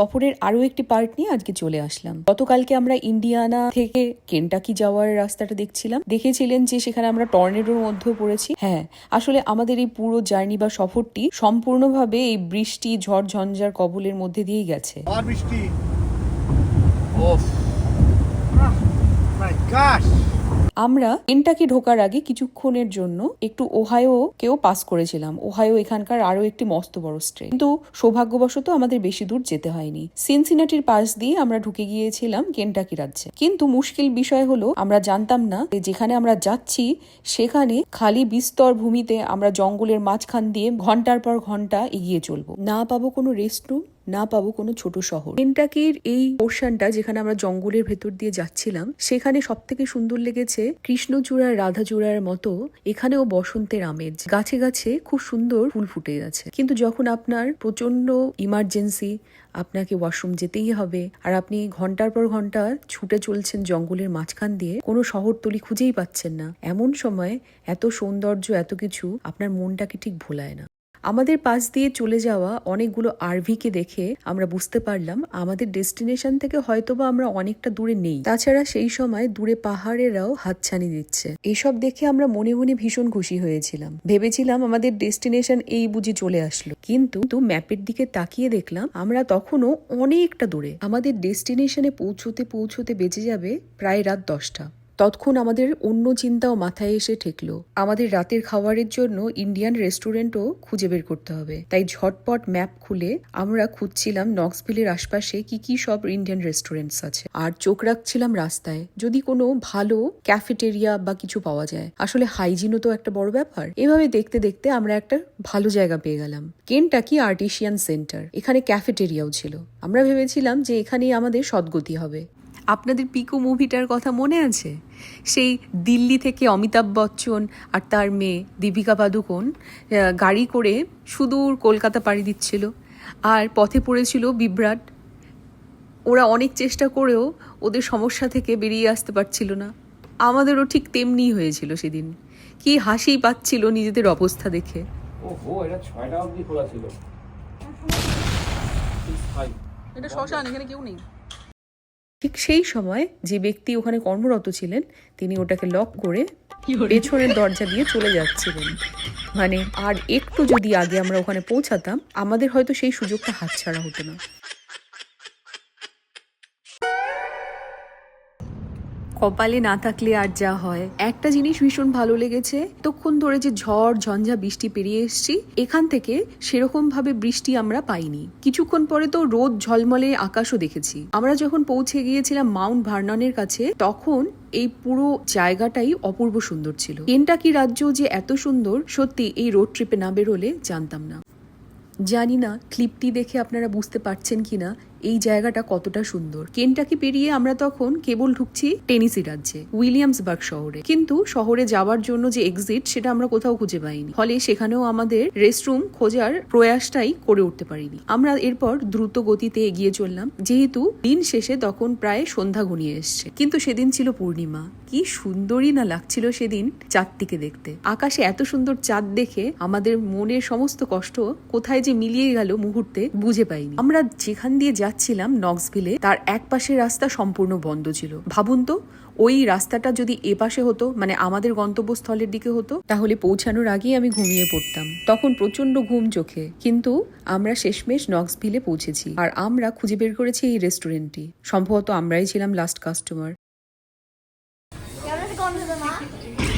সফরের আরো একটি পার্ট নিয়ে আজকে চলে আসলাম। গতকালকে আমরা ইন্ডিয়ানা থেকে কেন্টাকি যাওয়ার রাস্তাটা দেখছিলাম। দেখেছিলেন যে সেখানে আমরা টর্নেডোর মধ্যেও পড়েছি। হ্যাঁ, আসলে আমাদের এই পুরো জার্নি বা সফরটি সম্পূর্ণভাবে এই বৃষ্টি, ঝড় ঝঞ্ঝার কবলের মধ্যে দিয়েই গেছে। বৃষ্টি। আমরা কেন্টাকি ঢোকার আগে কিছুক্ষণের জন্য একটু ওহাইও কেও পাস করেছিলাম। ওহাইও এখানকার আরো একটি মস্ত বড় স্টেট, কিন্তু সৌভাগ্যবশত আমাদের বেশি দূর যেতে হয়নি। সিনসিনাটির পাশ দিয়ে আমরা ঢুকে গিয়েছিলাম কেন্টাকি রাজ্যে। কিন্তু মুশকিল বিষয় হলো আমরা জানতাম না যে যেখানে আমরা যাচ্ছি সেখানে খালি বিস্তর ভূমিতে আমরা জঙ্গলের মাঝখান দিয়ে ঘন্টার পর ঘন্টা এগিয়ে চলবো। না পাবো কোনো রেস্টরুম, না পাবো কোনো ছোট শহর। কেন্টাকির এই পোর্শনটা যেখানে আমরা জঙ্গলের ভেতর দিয়ে যাচ্ছিলাম, সেখানে সব থেকে সুন্দর লেগেছে কৃষ্ণচূড়ার রাধাচূড়ার মতো এখানেও বসন্তের আমেজ। গাছে গাছে খুব সুন্দর ফুল ফুটে গেছে। কিন্তু যখন আপনার প্রচন্ড ইমার্জেন্সি, আপনাকে ওয়াশরুম যেতেই হবে, আর আপনি ঘন্টার পর ঘন্টা ছুটে চলছেন জঙ্গলের মাঝখান দিয়ে, কোনো শহরতলি খুঁজেই পাচ্ছেন না, এমন সময় এত সৌন্দর্য, এত কিছু আপনার মনটাকে ঠিক ভোলায় না। আমাদের পাশ দিয়ে চলে যাওয়া অনেকগুলো আরভিকে দেখে আমরা বুঝতে পারলাম আমাদের ডেস্টিনেশন থেকে হয়তোবা আমরা অনেকটা দূরে নেই। তাছাড়া সেই সময় দূরে পাহাড়েরাও হাতছানি দিচ্ছে। এসব দেখে আমরা মনে মনে ভীষণ খুশি হয়েছিলাম। ভেবেছিলাম আমাদের ডেস্টিনেশন এই বুঝি চলে আসলো, কিন্তু ম্যাপের দিকে তাকিয়ে দেখলাম আমরা তখনও অনেকটা দূরে। আমাদের ডেস্টিনেশনে পৌঁছতে পৌঁছতে বেজে যাবে প্রায় রাত 10টা। তৎক্ষণ আমাদের অন্য চিন্তাও মাথায় এসে ঠেকলো। আমাদের রাতের খাবারের জন্য ইন্ডিয়ান রেস্টুরেন্টও খুঁজে বের করতে হবে। তাই ঝটপট ম্যাপ খুলে আমরা খুঁজছিলাম নক্সভিলের আশপাশে কি কি সব ইন্ডিয়ান রেস্টুরেন্টস আছে, আর চোখ রাখছিলাম রাস্তায় যদি কোনো ভালো ক্যাফেটেরিয়া বা কিছু পাওয়া যায়। আসলে হাইজিনও তো একটা বড় ব্যাপার। এভাবে দেখতে দেখতে আমরা একটা ভালো জায়গা পেয়ে গেলাম, কেন্টাকি আর্টিসিয়ান সেন্টার। এখানে ক্যাফেটেরিয়াও ছিল। আমরা ভেবেছিলাম যে এখানেই আমাদের সদ্গতি হবে। আপনাদের পিকো মুভিটার কথা মনে আছে? সেই দিল্লি থেকে অমিতাভ বচ্চন আর তার মেয়ে দীপিকা পাদুকোন গাড়ি করে সুদূর কলকাতা পাড়ি দিচ্ছিল, আর পথে পড়েছিল বিভ্রাট। ওরা অনেক চেষ্টা করেও ওদের সমস্যা থেকে বেরিয়ে আসতে পারছিল না। আমাদেরও ঠিক তেমনিই হয়েছিল সেদিন। কি হাসি পাচ্ছিল নিজেদের অবস্থা দেখে। ওহো, এটা 6টা অবধি খোলা ছিল। এটা শ্মশান, এখানে কেউ নেই। ঠিক সেই সময় যে ব্যক্তি ওখানে কর্মরত ছিলেন তিনি ওটাকে লক করে পেছনের দরজা দিয়ে চলে যাচ্ছিলেন। মানে আর একটু যদি আগে আমরা ওখানে পৌঁছাতাম, আমাদের হয়তো সেই সুযোগটা হাতছাড়া হতো না। কপালে না থাকলে আর যা হয়। একটা জিনিস ভীষণ ভালো লেগেছে, তখন ধরে যে ঝড় ঝঞ্ঝা বৃষ্টি পেরিয়ে এসছি, এখান থেকে সেরকম ভাবে বৃষ্টি আমরা পাইনি। কিছুক্ষণ পরে তো রোদ ঝলমলে আকাশও দেখেছি। আমরা যখন পৌঁছে গিয়েছিলাম মাউন্ট ভার্ননের কাছে, তখন এই পুরো জায়গাটাই অপূর্ব সুন্দর ছিল। কেন্টাকি রাজ্য যে এত সুন্দর, সত্যি এই রোড ট্রিপে না বেরোলে জানতাম না। জানি না ক্লিপটি দেখে আপনারা বুঝতে পারছেন কিনা এই জায়গাটা কতটা সুন্দর। কেন্টাকি পেরিয়ে আমরা তখন কেবল ঢুকছি টেনেসি রাজ্যে, উইলিয়ামসবার্গ শহরে। কিন্তু শহরে যাওয়ার জন্য যে এক্সিট, সেটা আমরা কোথাও খুঁজে পাইনি। ফলে সেখানেও আমাদের রেস্টরুম খোঁজার প্রয়াসটাই করে উঠতে পারিনি। আমরা এরপর দ্রুত গতিতে এগিয়ে চললাম, যেহেতু দিন শেষে তখন প্রায় সন্ধ্যা ঘনিয়ে এসছে। কিন্তু সেদিন ছিল পূর্ণিমা। কি সুন্দরই না লাগছিল সেদিন চাঁদটিকে দেখতে। আকাশে এত সুন্দর চাঁদ দেখে আমাদের মনের সমস্ত কষ্ট কোথায় যে মিলিয়ে গেল মুহূর্তে বুঝে পাইনি। আমরা যেখান দিয়ে যাচ্ছিলাম নক্সভিলে, তার এক পাশের রাস্তা সম্পূর্ণ বন্ধ ছিল। ভাবুন তো, ওই রাস্তাটা যদি এ পাশে হতো, মানে আমাদের গন্তব্যস্থলের দিকে হতো, তাহলে পৌঁছানোর আগেই আমি ঘুমিয়ে পড়তাম। তখন প্রচন্ড ঘুম চোখে। কিন্তু আমরা শেষমেশ নক্সভিলে পৌঁছেছি, আর আমরা খুঁজে বের করেছি এই রেস্টুরেন্টটি। সম্ভবত আমরাই ছিলাম লাস্ট কাস্টমার,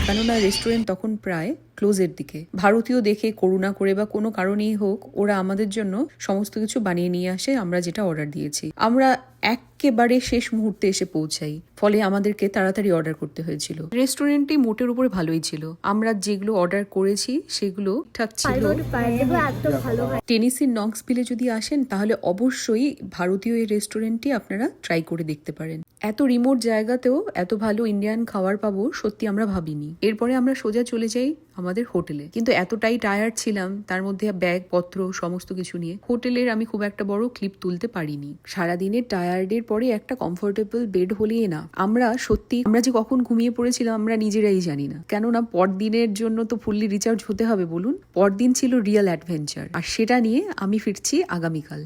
কেননা রেস্টুরেন্ট তখন প্রায় ক্লোজের দিকে। ভারতীয় দেখে করুণা করে বা কোনো কারণেই হোক, ওরা আমাদের জন্য সমস্ত কিছু বানিয়ে নিয়ে আসে আমরা যেটা অর্ডার দিয়েছি। আমরা একেবারে শেষ মুহূর্তে এসে পৌঁছাই, ফলে আমাদেরকে তাড়াতাড়ি অর্ডার করতে হয়েছিল। রেস্টুরেন্টটি মোটের উপরে ভালোই ছিল। আমরা যেগুলো অর্ডার করেছি সেগুলো ঠিকঠাক ছিল। টেনেসির নক্সভিলে যদি আসেন, তাহলে অবশ্যই ভারতীয় এই রেস্টুরেন্টটি আপনারা ট্রাই করে দেখতে পারেন। এত রিমোট জায়গাতেও এত ভালো ইন্ডিয়ান খাবার পাবো সত্যি আমরা ভাবিনি। এরপরে আমরা সোজা চলে যাই আমাদের হোটেলে। কিন্তু এতটাই টায়ার্ড ছিলাম, তার মধ্যে ব্যাগ পত্র সমস্ত কিছু নিয়ে হোটেলের আমি খুব একটা বড় ক্লিপ তুলতে পারিনি। সারাদিনের টায়ার্ডের পরে একটা কমফোর্টেবল বেড হলেই না। আমরা যে কখন ঘুমিয়ে পড়েছিলাম আমরা নিজেরাই জানি না। কেননা পরদিনের জন্য তো ফুললি রিচার্জ হতে হবে বলুন। পরদিন ছিল রিয়েল অ্যাডভেঞ্চার, আর সেটা নিয়ে আমি ফিরছি আগামীকাল।